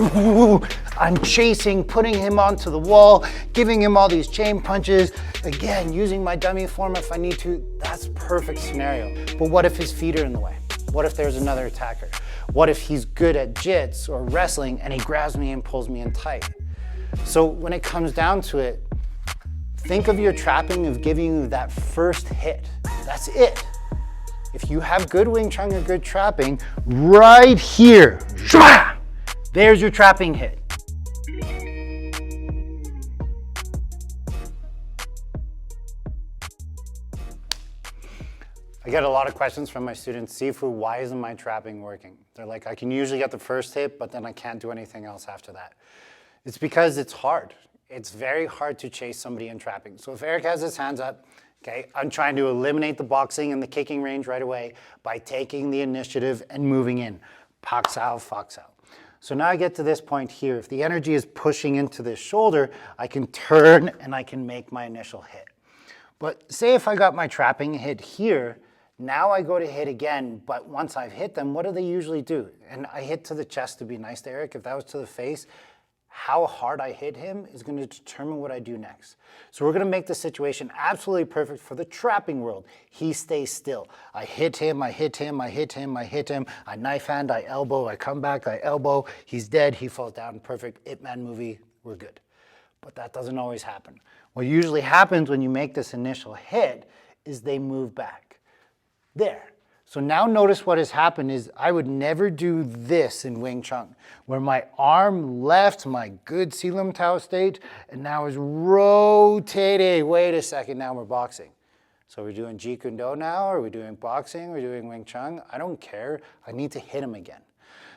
I'm chasing, putting him onto the wall, giving him all these chain punches. Again, using my dummy form if I need to. That's a perfect scenario. But what if his feet are in the way? What if there's another attacker? What if he's good at jits or wrestling and he grabs me and pulls me in tight? So when it comes down to it, think of your trapping of giving you that first hit. That's it. If you have good Wing Chun or good trapping, right here, there's your trapping hit. I get a lot of questions from my students, Sifu, why isn't my trapping working? They're like, I can usually get the first hit, but then I can't do anything else after that. It's because it's hard. It's very hard to chase somebody in trapping. So if Eric has his hands up, okay, I'm trying to eliminate the boxing and the kicking range right away by taking the initiative and moving in. Pak sao, fak sao. So now I get to this point here. If the energy is pushing into this shoulder, I can turn and I can make my initial hit. But say if I got my trapping hit here, now I go to hit again, but once I've hit them, what do they usually do? And I hit to the chest to be nice to Eric. If that was to the face, how hard I hit him is going to determine what I do next. So we're going to make the situation absolutely perfect for the trapping world. He stays still. I hit him, I hit him, I hit him, I hit him. I knife hand, I elbow, I come back, I elbow. He's dead, he falls down. Perfect Ip Man movie, we're good. But that doesn't always happen. What usually happens when you make this initial hit is they move back. There. So now notice what has happened is I would never do this in Wing Chun, where my arm left my good Silam Tao state and now is rotating. Wait a second, now we're boxing. So we're doing Jeet Kune Do now, or we're doing boxing, we're doing Wing Chun. I don't care, I need to hit him again.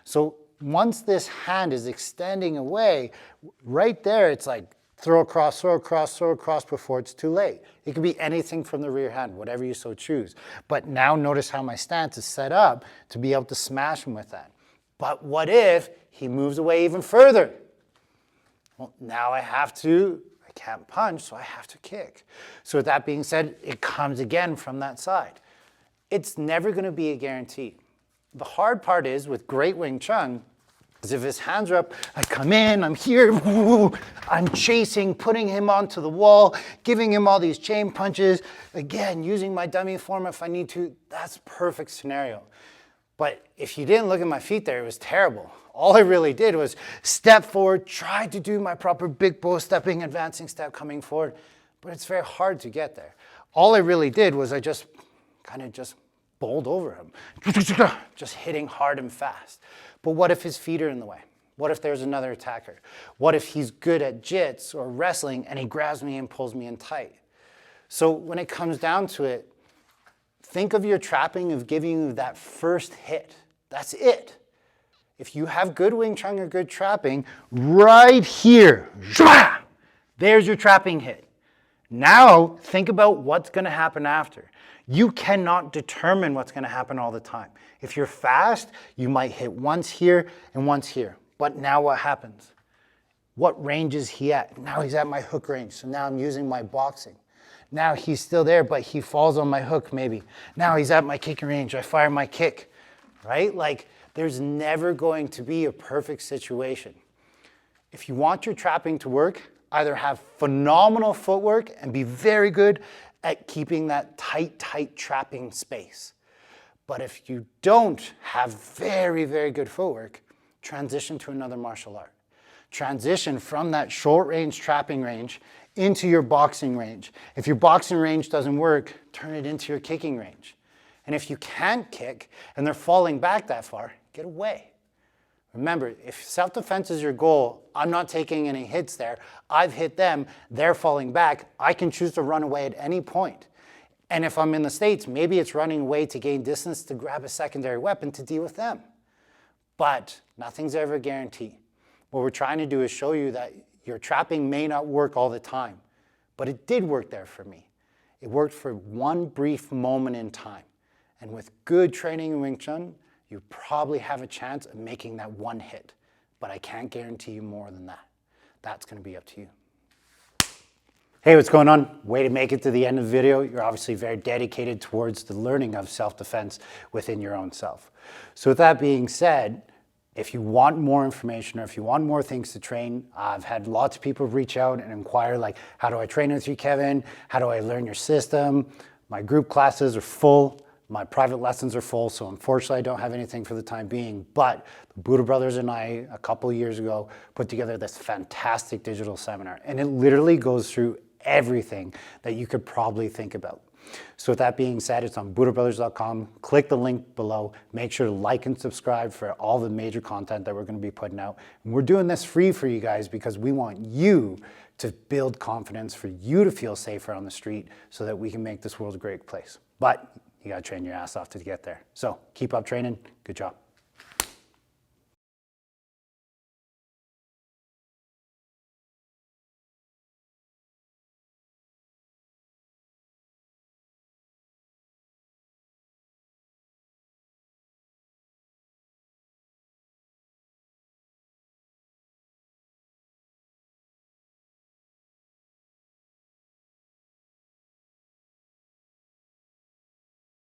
So once this hand is extending away, right there it's like throw across, throw across, throw across before it's too late. It could be anything from the rear hand, whatever you so choose. But now notice how my stance is set up to be able to smash him with that. But what if he moves away even further? Well, now I can't punch, so I have to kick. So with that being said, it comes again from that side. It's never gonna be a guarantee. The hard part is with great Wing Chun, as if his hands are up, I come in, I'm here, I'm chasing, putting him onto the wall, giving him all these chain punches. Again, using my dummy form if I need to. That's a perfect scenario. But if you didn't look at my feet there, it was terrible. All I really did was step forward, try to do my proper big bow stepping, advancing step coming forward, but it's very hard to get there. All I really did was I just kind of just bowled over him, just hitting hard and fast. But what if his feet are in the way? What if there's another attacker? What if he's good at jits or wrestling and he grabs me and pulls me in tight? So when it comes down to it, think of your trapping of giving you that first hit. That's it. If you have good Wing Chun or good trapping, right here, there's your trapping hit. Now think about what's going to happen after. You cannot determine what's going to happen all the time. If you're fast, you might hit once here and once here. But now what happens? What range is he at? Now he's at my hook range, so now I'm using my boxing. Now he's still there, but he falls on my hook maybe. Now he's at my kicking range, I fire my kick, right? Like, there's never going to be a perfect situation. If you want your trapping to work, either have phenomenal footwork and be very good at keeping that tight trapping space. But if you don't have very, very good footwork, transition to another martial art. Transition from that short range trapping range into your boxing range. If your boxing range doesn't work, turn it into your kicking range. And if you can't kick and they're falling back that far, get away. Remember, if self-defense is your goal, I'm not taking any hits there. I've hit them, they're falling back. I can choose to run away at any point. And if I'm in the States, maybe it's running away to gain distance to grab a secondary weapon to deal with them. But nothing's ever a guarantee. What we're trying to do is show you that your trapping may not work all the time, but it did work there for me. It worked for one brief moment in time. And with good training in Wing Chun, you probably have a chance of making that one hit, but I can't guarantee you more than that. That's going to be up to you. Hey, what's going on? Way to make it to the end of the video. You're obviously very dedicated towards the learning of self-defense within your own self. So with that being said, If you want more information or if you want more things to train, I've had lots of people reach out and inquire like, how do I train with you, Kevin? How do I learn your system? My group classes are full. My private lessons are full, so unfortunately I don't have anything for the time being, but the Buddha Brothers and I, a couple of years ago, put together this fantastic digital seminar, and it literally goes through everything that you could probably think about. So with that being said, it's on buddhabrothers.com. Click the link below. Make sure to like and subscribe for all the major content that we're going to be putting out. And we're doing this free for you guys because we want you to build confidence, for you to feel safer on the street so that we can make this world a great place. But you got to train your ass off to get there. So keep up training. Good job.